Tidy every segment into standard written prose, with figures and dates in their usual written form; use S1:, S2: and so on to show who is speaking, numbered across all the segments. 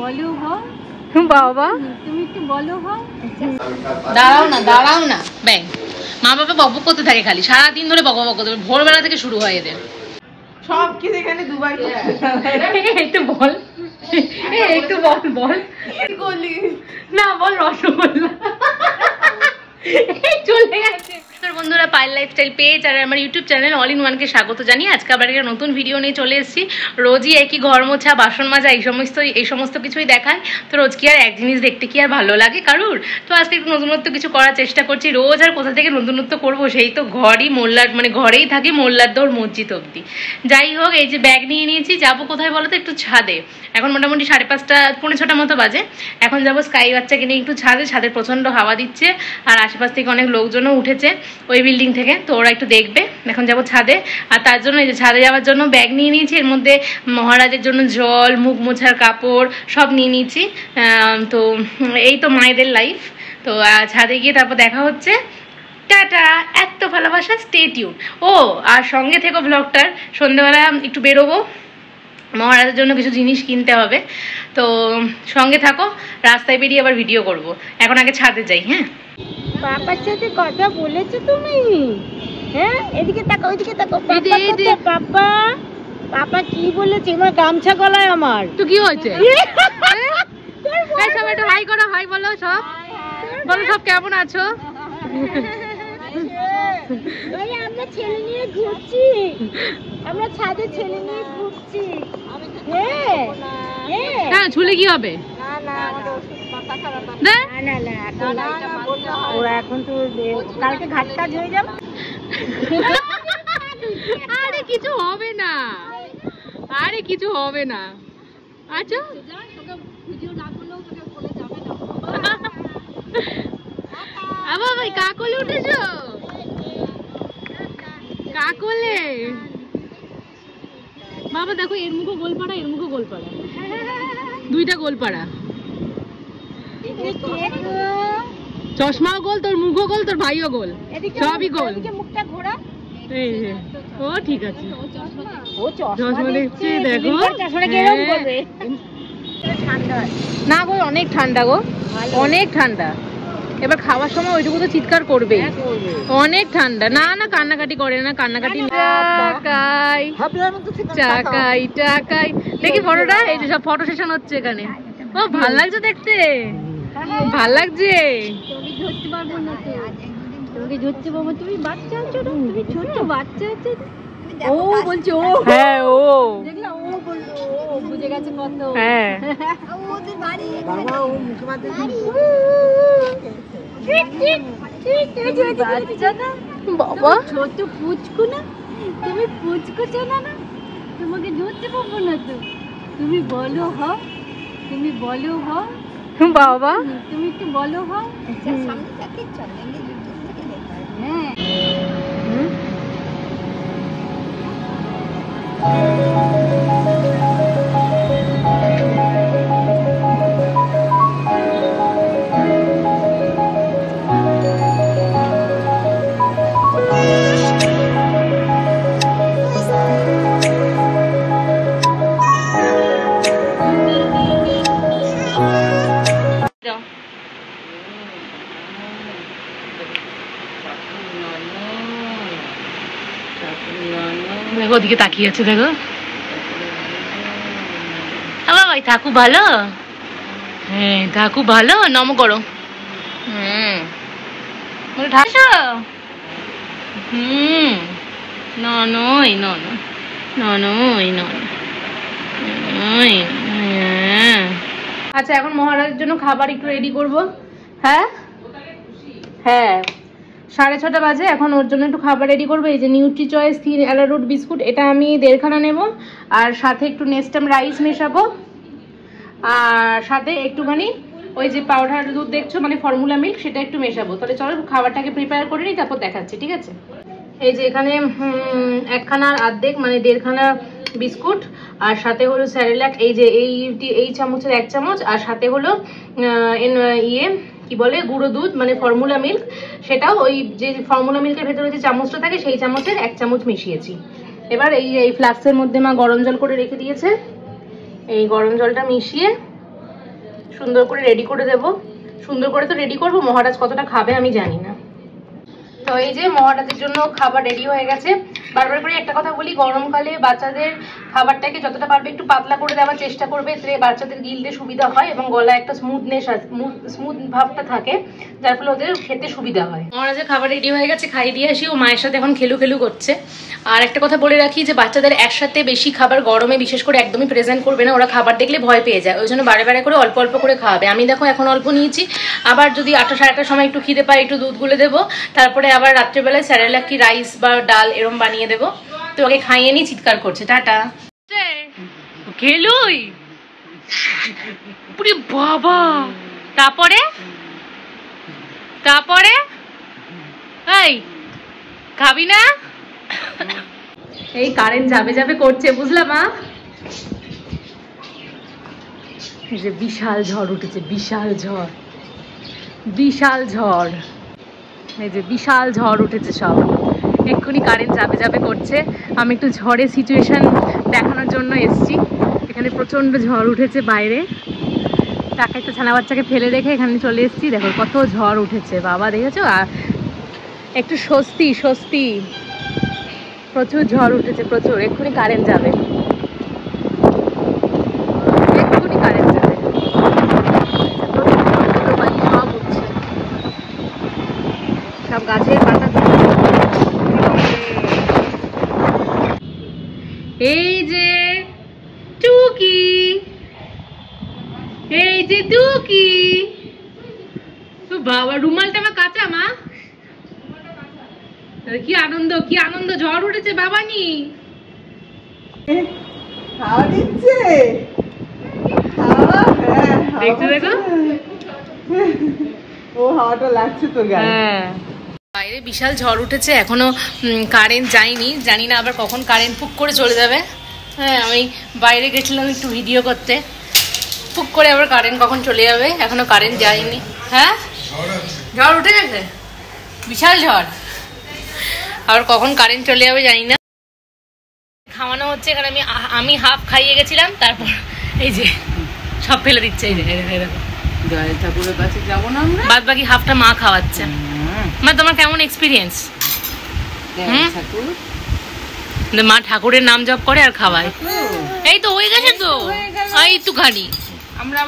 S1: বলো হও
S2: বাবা
S1: তুমি একটু বলো হও
S2: দাঁড়াও না ব্যাং মা বাবা বকবক করতে থাকে খালি সারাদিন ধরে বকবক করতে ভোরবেলা থেকে শুরু হয় এদের
S3: সব কিছু এখানে দুবার
S2: একটু বল বল
S3: কি করলি
S2: না বল রসগোল্লা চলে গেছে। বন্ধুরা পায়েল লাইফস্টাইল পেজ আর আমার ইউটিউব চ্যানেল অল ইন ওয়ানকে স্বাগত জানিয়ে আজকে আবার একটা নতুন ভিডিও নিয়ে চলে এসেছি। রোজই একই ঘর মোছা বাসন মাজা এই সমস্ত কিছুই দেখায়, তো রোজ কি আর এক জিনিস দেখতে কি আর ভালো লাগে কারুর? তো আজকে একটু নতুনত্ব কিছু করার চেষ্টা করছি। রোজ আর কোথা থেকে নতুনত্ব করবো, সেই তো ঘরেই থাকি মোল্লার দৌড় মসজিদ অব্দি। যাই হোক, এই যে ব্যাগ নিয়ে নিয়েছি, যাবো কোথায় বলো তো? একটু ছাদে। এখন মোটামুটি 5:30 পৌনে 6টা মতো বাজে। এখন যাবো স্কাই বাচ্চাকে নিয়ে একটু ছাদে প্রচন্ড হাওয়া দিচ্ছে আর আশেপাশ থেকে অনেক লোকজনও উঠেছে ওই বিল্ডিং থেকে, তো ওরা একটু দেখবে। এখন যাবো ছাদে, আর তার জন্য এই যে ছাদে যাওয়ার জন্য ব্যাগ নিয়ে নিয়েছি। এর মধ্যে মহারাজের জন্য জল, মুখ মোছার কাপড় সব নিয়ে নিয়েছি। তো এই তো মায়েদের লাইফ। তো ছাদে গিয়ে তারপর দেখা হচ্ছে। টাটা, এত ভালোবাসা, স্টে টিউন। ও আর সঙ্গে থেকো ব্লগটার, সন্ধ্যেবেলা একটু বেরোবো, মহারাজের জন্য কিছু জিনিস কিনতে হবে, তো সঙ্গে থাকো। রাস্তায় বেরিয়ে আবার ভিডিও করব। এখন আগে ছাদে যাই। হ্যাঁ,
S1: পাপার সাথে কথা বলেছো তুমি? হ্যাঁ, এদিকে তাকাও, ওইদিকে তাকাও। পাপা কি বলেছে? আমার গামছা গলায় আমার।
S2: তো কি হয়েছে? সব একটু হাই করো, হাই বলো সব, বলো সব কেমন আছো?
S1: আমরা ছেলে নিয়ে ঘুরছি, আমরা ছাদে ছেলে নিয়ে ঘুরছি।
S2: হ্যাঁ, ঝুলে কি হবে?
S1: ওরা এখন তো কালকে ঘাট কাজ হয়ে যাবে।
S2: আরে কিছু হবে না, আচ্ছা আবার ভাই কাকলে উঠেছো? কাকলে বাবা দেখো, এর মুখো গোলপাড়া, দুইটা গোলপাড়া। চশমাও গোল, তোর মুখও গোল, তোর ভাইও গোল, সবই গোল।
S1: মুখটা ঘোরা।
S2: ও ঠিক আছে,
S1: ও
S2: চশমা দেখছি, দেখো না গো, অনেক ঠান্ডা গো, অনেক ঠান্ডা। এবার খাওয়ার সময় ওইটুকু তো চিৎকার করবে, অনেক ঠান্ডা। না কান্নাকাটি করে না, কান্নাকাটি টাকাই। দেখি ফটোটা, এই যে সব ফটো সেশন হচ্ছে এখানে। ও ভাল লাগছে দেখতে, ভাল লাগছে।
S1: তুমি বাচ্চা আছো, তুমি ছোট বাচ্চা আছো। ও বলছো,
S2: হ্যাঁ ও
S1: দেখলা, ও বললো, ও বুঝে গেছে কত।
S2: হ্যাঁ,
S1: ওদের বাড়ি বাবা, ও মুখে মারতে বাবা। ছোট পুচকু না, তুমি পুচকু চেনা না, তোমাকে ধরতে পারবো না তো। তুমি বলো হও,
S2: বাবা
S1: তুমি একটু বলো হও। হ্যাঁ,
S2: দেখো ওদিকে তাকিয়ে আছে, দেখো ভাই। থাকু ভালো, হ্যাঁ থাকু ভালো, নম করো। ঢাকছো? আচ্ছা, এখন মহারাজের জন্য খাবার একটু রেডি করবো। হ্যাঁ 6:30 বাজে, এখন ওর জন্য একটু খাবার রেডি করবো। এই যে নিউট্রি চয়েস 3 অ্যারারুট বিস্কুট, এটা আমি 1.5খানা নেব, আর সাথে একটু নেস্টাম রাইস মেশাবো, আর সাথে একটুখানি ওই যে পাউডার দুধ দেখছো, মানে ফর্মুলা মিল্ক, সেটা একটু মেশাবো। তাহলে চলো খাবারটাকে প্রিপেয়ার করে নিই, তারপর দেখাচ্ছি, ঠিক আছে? এই যে এখানে 1খানার অর্ধেক, মানে 1.5খানা বিস্কুট, আর সাথে হলো স্যারেলাক, এই যে এই চামচের 1 চামচ, আর সাথে হলো কি বলে গুঁড়ো দুধ, মানে ফর্মুলা মিল্ক, সেটাও ওই যে ফর্মুলা মিল্কের ভেতরে যে চামচটা থাকে সেই চামচের 1 চামচ মিশিয়েছি। এবার এই ফ্লাক্সের মধ্যে মা গরম জল করে রেখে দিয়েছে, এই গরম জলটা মিশিয়ে সুন্দর করে রেডি করে দেব। সুন্দর করে তো রেডি করবো, মহারাজ কতটা খাবে আমি জানি না। তো এই যে মহারাজের জন্য খাবার রেডি হয়ে গেছে। বারবার করে একটা কথা বলি, গরমকালে বাচ্চাদের খাবারটাকে যতটা পারবে একটু পাতলা করে দেওয়ার চেষ্টা করবে, এতে বাচ্চাদের গিলতে সুবিধা হয় এবং গলায় একটা স্মুথ ভাবটা থাকে, যার ফলে ওদের খেতে সুবিধা হয়। মহারাজের খাবার রেডি হয়ে গেছে, খাইয়ে দিয়ে আসি। ও মায়ের সাথে এখন খেলু করছে। আর একটা কথা বলে রাখি যে বাচ্চাদের একসাথে বেশি খাবার গরমে বিশেষ করে একদমই প্রেজেন্ট করবে না, ওরা খাবার দেখলে ভয় পেয়ে যায়। ওই জন্য বারে বারে করে অল্প অল্প করে খাওয়াবে। আমি দেখো এখন অল্প নিয়েছি, আবার যদি 8টা সাড়ে 8টার সময় একটু খিদে পাই একটু দুধ গুলে দেবো, তারপরে আবার রাত্রেবেলায় স্যারেলাক কি রাইস বা ডাল এরম বানিয়ে দেবো। তো ওকে খাইয়ে নিয়ে চিৎকার করছে টাটা খেলুই বাবা। তারপরে তারপরে এই খাবি না? এই কারেন্ট যাবে যাবে করছে, বুঝলাম মা। এই যে বিশাল ঝড় উঠেছে, বিশাল ঝড়, বিশাল ঝড়। এই যে বিশাল ঝড় উঠেছে, সব এক্ষুনি কারেন্ট যাবে যাবে করছে। আমি একটু ঝড়ের সিচুয়েশন দেখানোর জন্য এসছি। এখানে প্রচন্ড ঝড় উঠেছে বাইরে। টাকা একটা ছানা বাচ্চাকে ফেলে রেখে এখানে চলে এসেছি। দেখো কত ঝড় উঠেছে বাবা, দেখেছো? আর একটু স্বস্তি স্বস্তি, প্রচুর ঝড় উঠেছে প্রচুর। এক্ষুনি কারেন্ট যাবে, এক্ষুনি কারেন্ট যাবে। সব উঠছে, সব গাছের পাতা। এই যে টুকি, এই যে টুকি। বাবা রুমালটা আমার কাঁচা মা। কি আনন্দ, কি আনন্দ, ঝড় উঠেছে বাবানি।
S3: হাওয়া দিচ্ছে,
S2: দেখছো দেখো,
S3: ও হাওয়াটা লাগছে তো গায়ে।
S2: হ্যাঁ বাইরে বিশাল ঝড় উঠেছে, এখনো কারেন্ট যায়নি, জানি না আবার কখন কারেন্ট ফুক করে চলে যাবে। হ্যাঁ আমি বাইরে গেছিলাম একটু ভিডিও করতে, ফুক করে আবার কারেন্ট কখন চলে যাবে, এখনো কারেন্ট যায়নি। হ্যাঁ ঝড় উঠে গেছে, বিশাল ঝড়, আবার কখন কারেন্ট চলে যাবে জানি না। খাওয়ানো হচ্ছে এখানে, আমি হাফ খাইয়ে গেছিলাম, তারপর এই যে সব ফেলে দিচ্ছে। এই দেখো
S3: জয় ঠাকুরের কাছে যাবো না আমরা,
S2: বাদ বাকি হাফটা মা খাওয়াচ্ছে। মা তোমার কেমন এক্সপিরিয়েন্স? মা ঠাকুরের নাম জপ করে আর খাওয়ায়। এই তো হয়ে গেছে তো, একটুখানি আমরা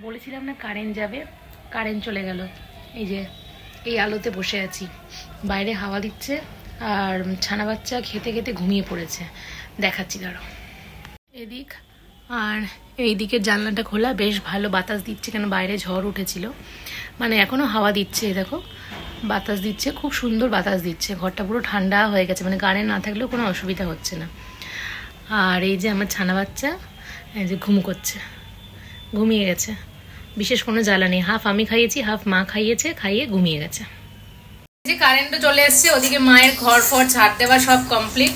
S2: বলেছিলাম না কারেন্ট যাবে, কারেন্ট চলে গেল। এই যে এই আলোতে বসে আছি, বাইরে হাওয়া দিচ্ছে আর ছানা বাচ্চা খেতে খেতে ঘুমিয়ে পড়েছে। দেখাচ্ছি দাঁড়াও এদিক, আর এই দিকের জানলাটা খোলা, বেশ ভালো বাতাস দিচ্ছে, কেন বাইরে ঝড় উঠেছিল। মানে এখনো হাওয়া দিচ্ছে, দেখো বাতাস দিচ্ছে, খুব সুন্দর বাতাস দিচ্ছে। ঘরটা পুরো ঠান্ডা হয়ে গেছে, মানে কারেন্ট না থাকলেও কোনো অসুবিধা হচ্ছে না। আর এই যে আমার ছানা বাচ্চা এই যে করছে, ঘুমিয়ে গেছে, বিশেষ কোনো জ্বালা নেই। হাফ আমি খাইয়েছি, হাফ মা খাইয়েছে, খাইয়ে ঘুমিয়ে গেছে। যে কারেন্টও চলে এসছে, ওদিকে মায়ের ঘর ফর ছাড় দেওয়া সব কমপ্লিট।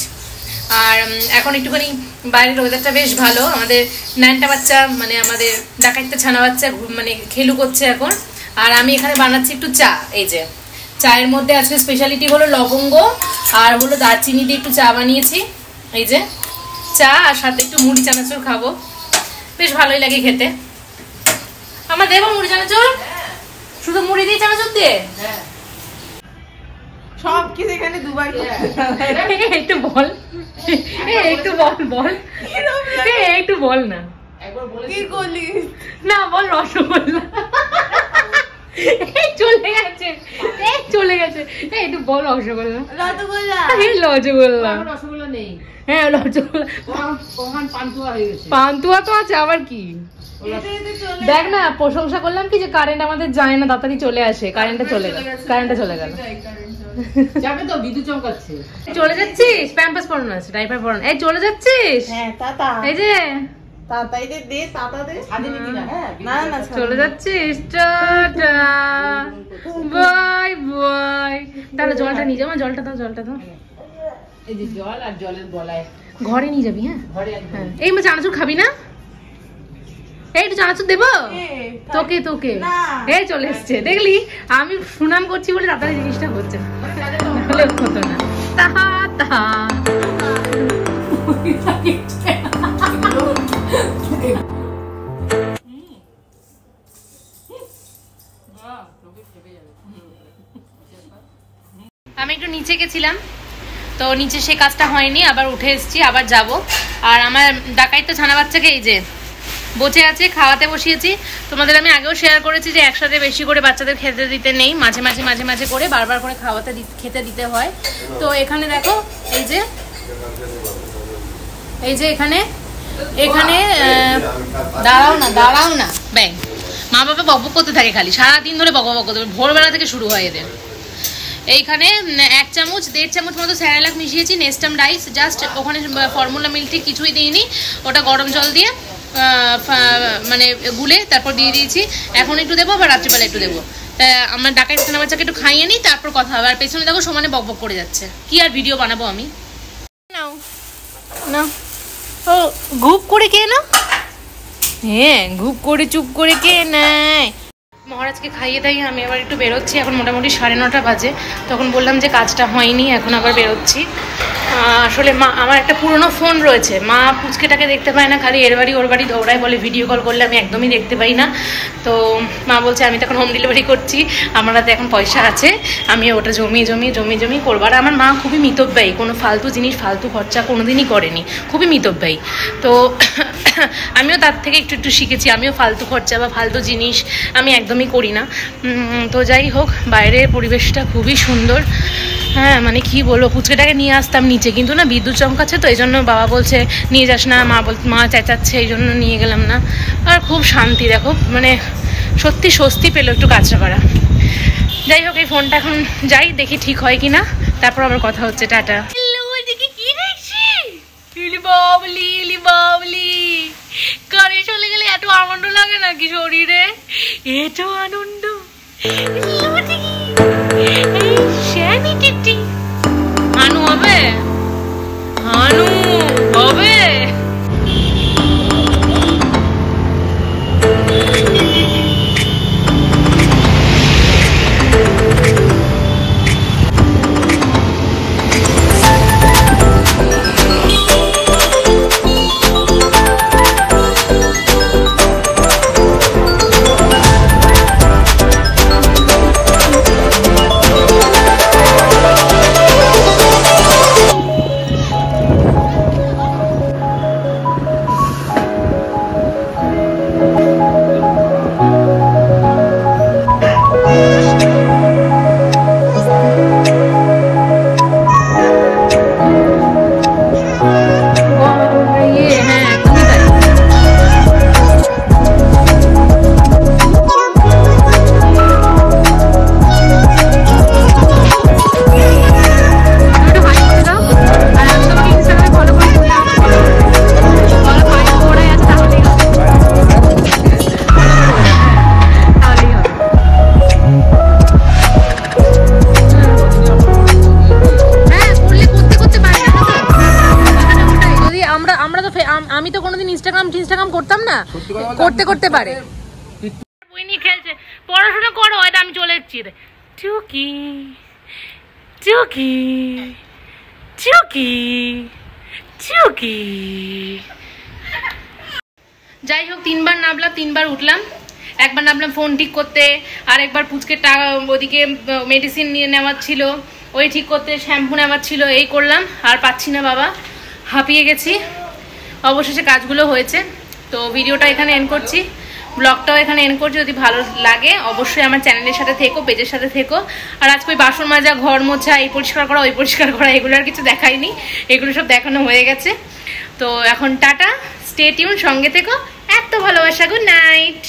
S2: আর এখন একটুখানি বাইরের ওয়েদারটা বেশ ভালো। আমাদের ন্যানটা বাচ্চা, মানে আমাদের ডাকাইতে ছানা বাচ্চা মানে খেলু করছে এখন। আর আমি এখানে বানাচ্ছি একটু চা। এই যে চায়ের মধ্যে আজকে স্পেশালিটি হলো লবঙ্গ আর হলো দারচিনি দিয়ে একটু চা বানিয়েছি। এই যে চা, আর সাথে একটু মুড়ি চানাচুর খাবো, বেশ ভালোই লাগে খেতে। আমার দেবো মুড়ি চানাচুর? শুধু মুড়ি দিয়ে চানাচুর দিয়ে?
S3: সব কিছু এখানে দুবার
S2: একটু বল, একটু বল বল, একটু বল না।
S3: কি করলি
S2: না বল, রসগোল্লা চলে গেছে, চলে গেছে। একটু বল রসগোল্লা,
S3: রসগোল্লা,
S2: রসগোল্লা।
S3: রসগোল্লা নেই।
S2: হ্যাঁ রসগোল্লা,
S3: পান্তুয়া হয়ে গেছে।
S2: পান্তুয়া তো আছে, আবার কি? দেখ না, প্রশংসা করলাম কি যে কারেন্ট আমাদের যায় না, তাড়াতাড়ি চলে আসে। কারেন্টটা চলে গেল, কারেন্টটা চলে গেল।
S3: যাবে তো, বিদ্যুৎ চমকাচ্ছে।
S2: চলে যাচ্ছিস? প্যাম্পাস পরানো আছে, ডাইপার পরানো। এই চলে যাচ্ছিস?
S3: হ্যাঁ তাতা,
S2: এই যে
S3: তাতাই দে, তাতা দে, আদি নিবি না। হ্যাঁ না না,
S2: চলে যাচ্ছিস? Tata, bye bye. তাহলে জলটা নিয়ে যাবো, জলটা দাও, জলটা দাও।
S3: এই যে জল আর জলের গলায়
S2: ঘরে নিয়ে যাবি? হ্যাঁ
S3: ঘরে।
S2: হ্যাঁ। এই মা চানাচুর খাবি না? এই একটু চানাচুর দেবো তোকে তোকে এই চলে এসছে দেখলি আমি সুনাম করছি বলে তাড়াতাড়ি জিনিসটা হচ্ছে নাহলে হতো না তাহা তাহা আমি একটু নিচে গেছিলাম তো নিচে সে কাজটা হয়নি আবার উঠে এসেছি আবার যাব আর আমার ডাকাইত তো ছানা বাচ্চাকে এই যে বসে আছে খাওয়াতে বসিয়েছি তোমাদের আমি আগেও শেয়ার করেছি যে একসাথে বেশি করে বাচ্চাদের খেতে দিতে নেই মাঝে মাঝে মাঝে মাঝে করে বারবার করে খেতে দিতে হয় তো এখানে দেখো এই যে এখানে এখানে দাঁড়াও না ব্যাং মা বাবা বকবক করতে থাকে খালি সারাদিন ধরে বকবক করতে ভোরবেলা থেকে শুরু হয় এদের এইখানে 1 চামচ 1.5 চামচ মতো স্যারেলাক মিশিয়েছি নেস্টাম রাইস জাস্ট ওখানে ফর্মুলা মিল্কটি কিছুই দিইনি ওটা গরম জল দিয়ে মানে গুলে তারপর দিয়ে দিয়েছি এখন একটু দেবো আবার রাত্রিবেলা একটু দেবো আমার ডাকাই ছানা বাচ্চাকে একটু খাইয়ে নিই তারপর কথা হবে আর পেছনে দেখো সমানে বকবক করে যাচ্ছে কি আর ভিডিও বানাবো আমি নাও নাও ও ঘুপ করে কে না হ্যাঁ ঘুপ করে চুপ করে কে নেয় মহারাজকে খাইয়ে দাইয়ে আমি আবার একটু বেরোচ্ছি এখন মোটামুটি 9:30 বাজে তখন বললাম যে কাজটা হয়নি এখন আবার বেরোচ্ছি আসলে মা আমার একটা পুরনো ফোন রয়েছে মা পুচকেটাকে দেখতে পায় না খালি এর বাড়ি ওর বাড়ি দৌড়ায় বলে ভিডিও কল করলে আমি একদমই দেখতে পাই না তো মা বলছে আমি তখন হোম ডেলিভারি করছি আমার হাতে এখন পয়সা আছে আমি ওটা জমি করবো আর আমার মা খুবই মিতব্যয়ী কোনো ফালতু জিনিস ফালতু খরচা কোনোদিনই করেনি খুবই মিতব্যয়ী তো আমিও তার থেকে একটু শিখেছি আমিও ফালতু খরচা বা ফালতু জিনিস আমি একদমই করি না তো যাই হোক বাইরের পরিবেশটা খুবই সুন্দর হ্যাঁ মানে কি বলবো পুচকেটাকে নিয়ে আসতাম নিচে কিন্তু না বিদ্যুৎ চমকাচ্ছে তো এই জন্য বাবা বলছে নিয়ে যাস না মা চেঁচাচ্ছে এই জন্য নিয়ে গেলাম না আর খুব শান্তি দেখো মানে সত্যি স্বস্তি পেলো একটু কাজটা করা যাই হোক এই ফোনটা এখন যাই দেখি ঠিক হয় কি না তারপর আবার কথা হচ্ছে টাটা কি দেখছি বাবলি কারে চলে গেলে এত আনন্দ লাগে নাকি শরীরে এত আনন্দ হানু হবে আমি তো কোনোদিন ইনস্টাগ্রাম করতাম না করতে পারে বই নিয়ে খেলছে পড়াশোনা করো হয়তো আমি চলে এসেছি চুকি চুকি চুকি চুকি যাই হোক 3বার নামলাম 3বার উঠলাম একবার নামলাম ফোন ঠিক করতে আর একবার পুচকে ওদিকে মেডিসিন নিয়ে নেওয়ার ছিল ওই ঠিক করতে শ্যাম্পু নেওয়ার ছিল এই করলাম আর পাচ্ছি না বাবা হাঁপিয়ে গেছি অবশেষে কাজগুলো হয়েছে তো ভিডিওটা এখানে এন্ড করছি ব্লগটাও এখানে এন্ড করছি যদি ভালো লাগে অবশ্যই আমার চ্যানেলের সাথে থেকো পেজের সাথে থেকো আর আজকে ওই বাসন মাজা ঘর মোছা এই পরিষ্কার করা ওই পরিষ্কার করা এগুলো আর কিছু দেখাইনি এগুলো সব দেখানো হয়ে গেছে তো এখন টাটা স্টে টিউন সঙ্গে থেকো এত ভালোবাসা গুড নাইট